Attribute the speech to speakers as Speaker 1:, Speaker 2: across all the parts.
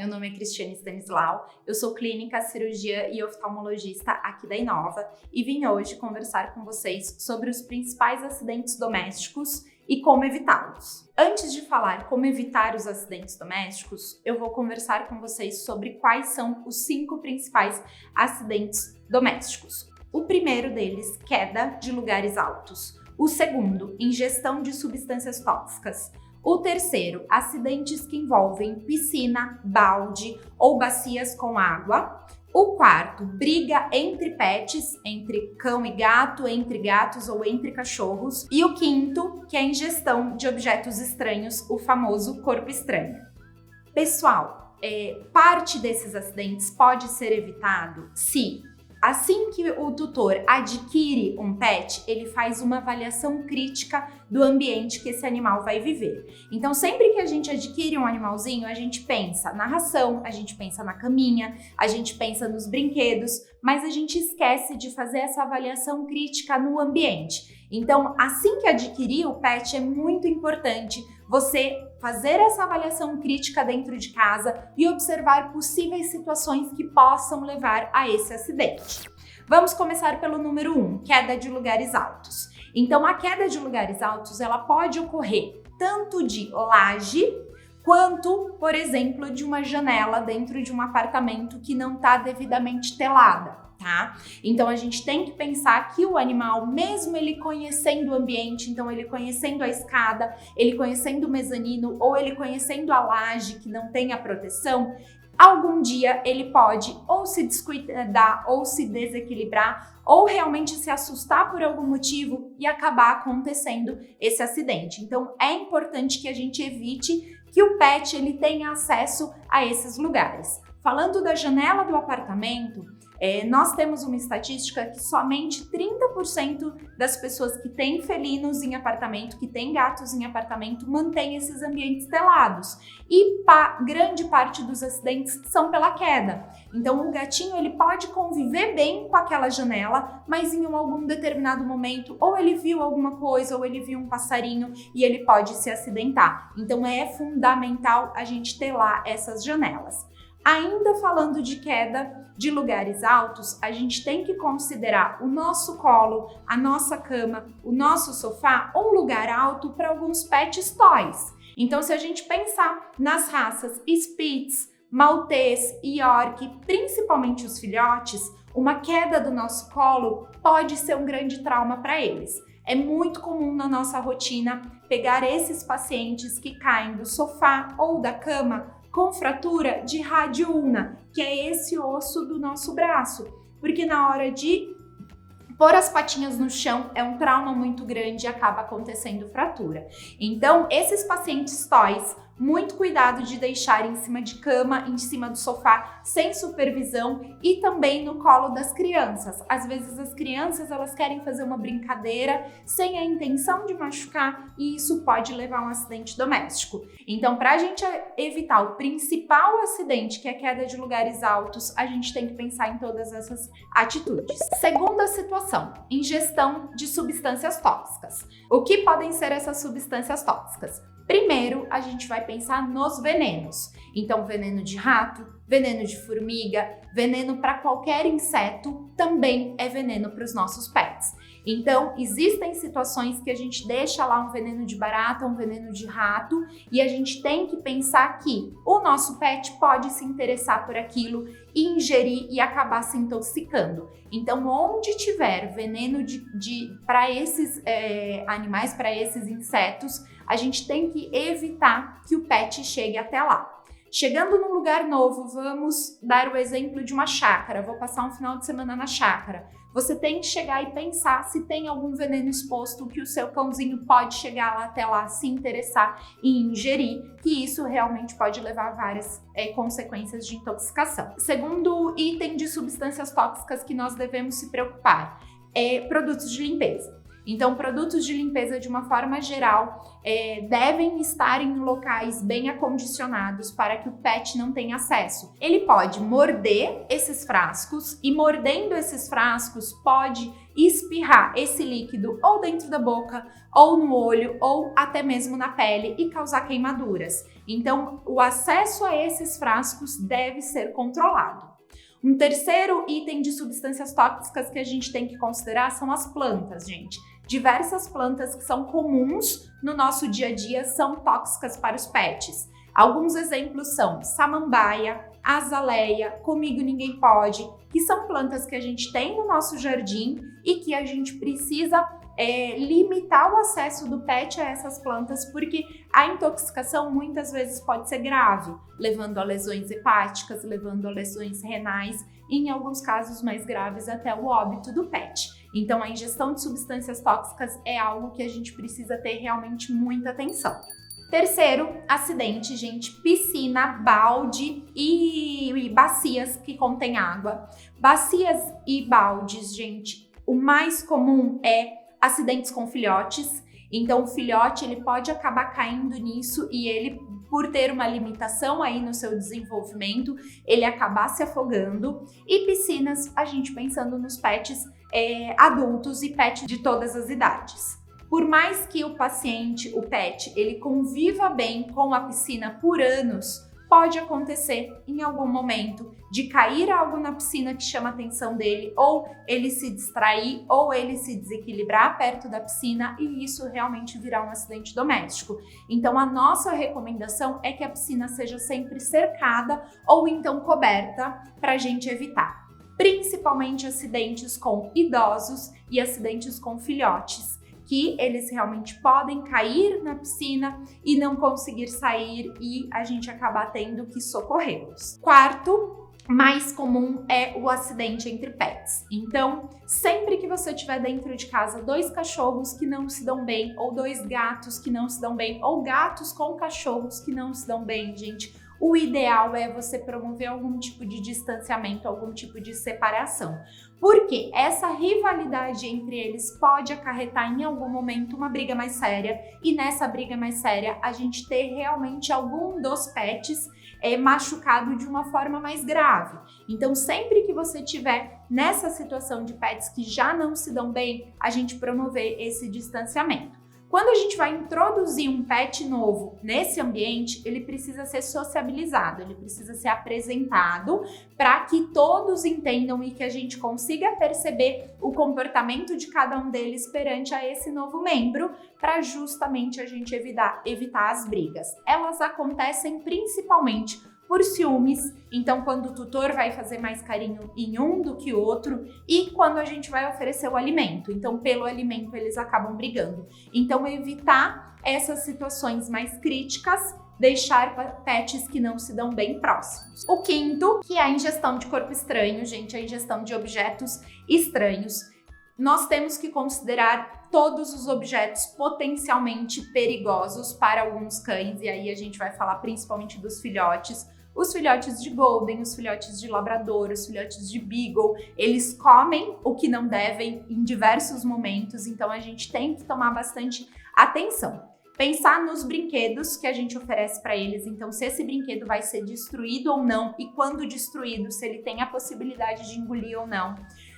Speaker 1: meu nome é Cristiane Stanislau, eu sou clínica, cirurgia e oftalmologista aqui da Inova e vim hoje conversar com vocês sobre os principais acidentes domésticos e como evitá-los. Antes de falar como evitar os acidentes domésticos, eu vou conversar com vocês sobre quais são os 5 principais acidentes domésticos. O primeiro deles, queda de lugares altos. O segundo, ingestão de substâncias tóxicas. O terceiro, acidentes que envolvem piscina, balde ou bacias com água. O quarto, briga entre pets, entre cão e gato, entre gatos ou entre cachorros. E o quinto, que é a ingestão de objetos estranhos, o famoso corpo estranho. Pessoal, parte desses acidentes pode ser evitado se, assim que o tutor adquire um pet, ele faz uma avaliação crítica do ambiente que esse animal vai viver. Então, sempre que a gente adquire um animalzinho, a gente pensa na ração, a gente pensa na caminha, a gente pensa nos brinquedos, mas a gente esquece de fazer essa avaliação crítica no ambiente. Então, assim que adquirir o pet, é muito importante você fazer essa avaliação crítica dentro de casa e observar possíveis situações que possam levar a esse acidente. Vamos começar pelo número 1, queda de lugares altos. Então, a queda de lugares altos, ela pode ocorrer tanto de laje, quanto, por exemplo, de uma janela dentro de um apartamento que não está devidamente telada. Tá? Então a gente tem que pensar que o animal, mesmo ele conhecendo o ambiente, então ele conhecendo a escada, ele conhecendo o mezanino ou ele conhecendo a laje que não tem a proteção, algum dia ele pode ou se descuidar ou se desequilibrar ou realmente se assustar por algum motivo e acabar acontecendo esse acidente. Então é importante que a gente evite que o pet ele tenha acesso a esses lugares. Falando da janela do apartamento, nós temos uma estatística que somente 30% das pessoas que têm felinos em apartamento, que têm gatos em apartamento, mantêm esses ambientes telados. E grande parte dos acidentes são pela queda. Então o gatinho ele pode conviver bem com aquela janela, mas em algum determinado momento, ou ele viu alguma coisa, ou ele viu um passarinho e ele pode se acidentar. Então é fundamental a gente telar essas janelas. Ainda falando de queda de lugares altos, a gente tem que considerar o nosso colo, a nossa cama, o nosso sofá um lugar alto para alguns pets toys. Então, se a gente pensar nas raças Spitz, Maltês e York, principalmente os filhotes, uma queda do nosso colo pode ser um grande trauma para eles. É muito comum na nossa rotina pegar esses pacientes que caem do sofá ou da cama com fratura de rádio ulna, que é esse osso do nosso braço, porque na hora de pôr as patinhas no chão é um trauma muito grande e acaba acontecendo fratura. Então, esses pacientes toys, muito cuidado de deixar em cima de cama, em cima do sofá, sem supervisão e também no colo das crianças. Às vezes as crianças elas querem fazer uma brincadeira sem a intenção de machucar e isso pode levar a um acidente doméstico. Então, para a gente evitar o principal acidente, que é a queda de lugares altos, a gente tem que pensar em todas essas atitudes. Segunda situação, ingestão de substâncias tóxicas. O que podem ser essas substâncias tóxicas? Primeiro, a gente vai pensar nos venenos. Então, veneno de rato, veneno de formiga, veneno para qualquer inseto também é veneno para os nossos pets. Então, existem situações que a gente deixa lá um veneno de barata, um veneno de rato, e a gente tem que pensar que o nosso pet pode se interessar por aquilo, ingerir e acabar se intoxicando. Então, onde tiver veneno para esses animais, para esses insetos, a gente tem que evitar que o pet chegue até lá. Chegando num lugar novo, vamos dar o exemplo de uma chácara. Vou passar um final de semana na chácara. Você tem que chegar e pensar se tem algum veneno exposto que o seu cãozinho pode chegar lá até lá, se interessar e ingerir, que isso realmente pode levar a várias consequências de intoxicação. Segundo item de substâncias tóxicas que nós devemos se preocupar é produtos de limpeza. Então, produtos de limpeza, de uma forma geral, devem estar em locais bem acondicionados para que o pet não tenha acesso. Ele pode morder esses frascos e, mordendo esses frascos, pode espirrar esse líquido ou dentro da boca, ou no olho, ou até mesmo na pele e causar queimaduras. Então, o acesso a esses frascos deve ser controlado. Um terceiro item de substâncias tóxicas que a gente tem que considerar são as plantas, gente. Diversas plantas que são comuns no nosso dia a dia são tóxicas para os pets. Alguns exemplos são samambaia, azaleia, comigo ninguém pode, que são plantas que a gente tem no nosso jardim e que a gente precisa limitar o acesso do pet a essas plantas, porque a intoxicação muitas vezes pode ser grave, levando a lesões hepáticas, levando a lesões renais e, em alguns casos mais graves, até o óbito do pet. Então, a ingestão de substâncias tóxicas é algo que a gente precisa ter realmente muita atenção. Terceiro, acidente, gente, piscina, balde e bacias que contêm água. Bacias e baldes, gente, o mais comum é acidentes com filhotes. Então, o filhote ele pode acabar caindo nisso e ele, por ter uma limitação aí no seu desenvolvimento, ele acabar se afogando. E piscinas, a gente pensando nos pets adultos e pets de todas as idades. Por mais que o paciente, o pet, ele conviva bem com a piscina por anos, pode acontecer em algum momento de cair algo na piscina que chama a atenção dele, ou ele se distrair, ou ele se desequilibrar perto da piscina e isso realmente virar um acidente doméstico. Então, a nossa recomendação é que a piscina seja sempre cercada ou então coberta para a gente evitar. Principalmente acidentes com idosos e acidentes com filhotes, que eles realmente podem cair na piscina e não conseguir sair e a gente acabar tendo que socorrê-los. Quarto, mais comum é o acidente entre pets. Então, sempre que você tiver dentro de casa 2 cachorros que não se dão bem, ou 2 gatos que não se dão bem, ou gatos com cachorros que não se dão bem, gente, o ideal é você promover algum tipo de distanciamento, algum tipo de separação. Porque essa rivalidade entre eles pode acarretar em algum momento uma briga mais séria e nessa briga mais séria a gente ter realmente algum dos pets machucado de uma forma mais grave. Então, sempre que você tiver nessa situação de pets que já não se dão bem, a gente promover esse distanciamento. Quando a gente vai introduzir um pet novo nesse ambiente, ele precisa ser sociabilizado, ele precisa ser apresentado para que todos entendam e que a gente consiga perceber o comportamento de cada um deles perante a esse novo membro, para justamente a gente evitar as brigas. Elas acontecem principalmente por ciúmes, então quando o tutor vai fazer mais carinho em um do que outro e quando a gente vai oferecer o alimento, então pelo alimento eles acabam brigando. Então evitar essas situações mais críticas, deixar pets que não se dão bem próximos. O quinto, que é a ingestão de corpo estranho, gente, a ingestão de objetos estranhos. Nós temos que considerar todos os objetos potencialmente perigosos para alguns cães, e aí a gente vai falar principalmente dos filhotes. Os filhotes de Golden, os filhotes de Labrador, os filhotes de Beagle, eles comem o que não devem em diversos momentos, então a gente tem que tomar bastante atenção. Pensar nos brinquedos que a gente oferece para eles, então se esse brinquedo vai ser destruído ou não, e quando destruído, se ele tem a possibilidade de engolir ou não.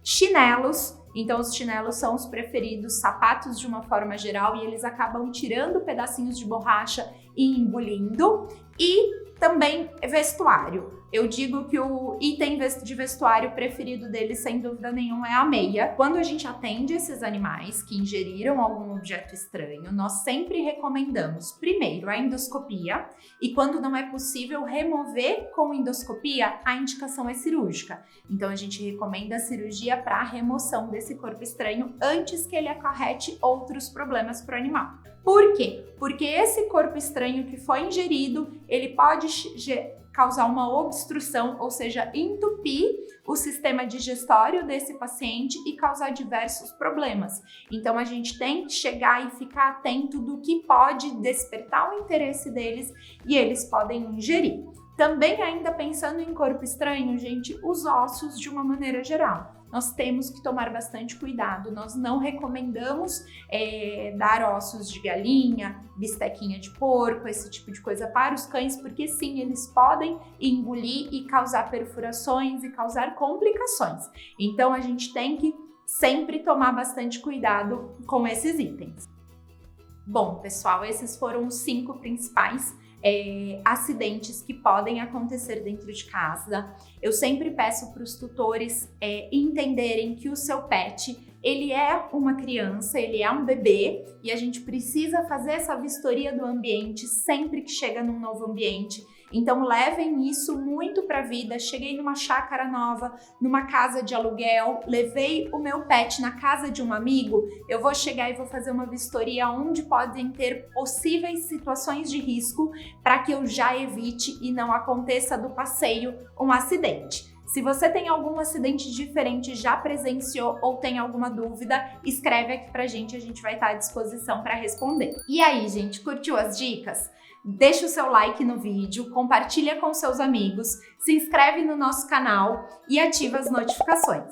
Speaker 1: Chinelos, então os chinelos são os preferidos, sapatos de uma forma geral, e eles acabam tirando pedacinhos de borracha e engolindo. E também vestuário. Eu digo que o item de vestuário preferido deles, sem dúvida nenhuma, é a meia. Quando a gente atende esses animais que ingeriram algum objeto estranho, nós sempre recomendamos, primeiro, a endoscopia, e quando não é possível remover com endoscopia, a indicação é cirúrgica. Então, a gente recomenda a cirurgia para a remoção desse corpo estranho antes que ele acarrete outros problemas para o animal. Por quê? Porque esse corpo estranho que foi ingerido, ele pode causar uma obstrução, ou seja, entupir o sistema digestório desse paciente e causar diversos problemas. Então, a gente tem que chegar e ficar atento do que pode despertar o interesse deles e eles podem ingerir. Também, ainda pensando em corpo estranho, gente, os ossos de uma maneira geral. nós temos que tomar bastante cuidado. Nós não recomendamos dar ossos de galinha, bistequinha de porco, esse tipo de coisa para os cães, porque sim, eles podem engolir e causar perfurações e causar complicações. Então a gente tem que sempre tomar bastante cuidado com esses itens. Bom, pessoal, esses foram os 5 principais acidentes que podem acontecer dentro de casa. Eu sempre peço para os tutores entenderem que o seu pet, ele é uma criança, ele é um bebê e a gente precisa fazer essa vistoria do ambiente sempre que chega num novo ambiente. Então levem isso muito para a vida. Cheguei numa chácara nova, numa casa de aluguel, levei o meu pet na casa de um amigo, eu vou chegar e vou fazer uma vistoria onde podem ter possíveis situações de risco para que eu já evite e não aconteça do passeio um acidente. Se você tem algum acidente diferente, já presenciou ou tem alguma dúvida, escreve aqui pra gente, a gente vai estar à disposição para responder. E aí, gente, curtiu as dicas? Deixa o seu like no vídeo, compartilha com seus amigos, se inscreve no nosso canal e ativa as notificações.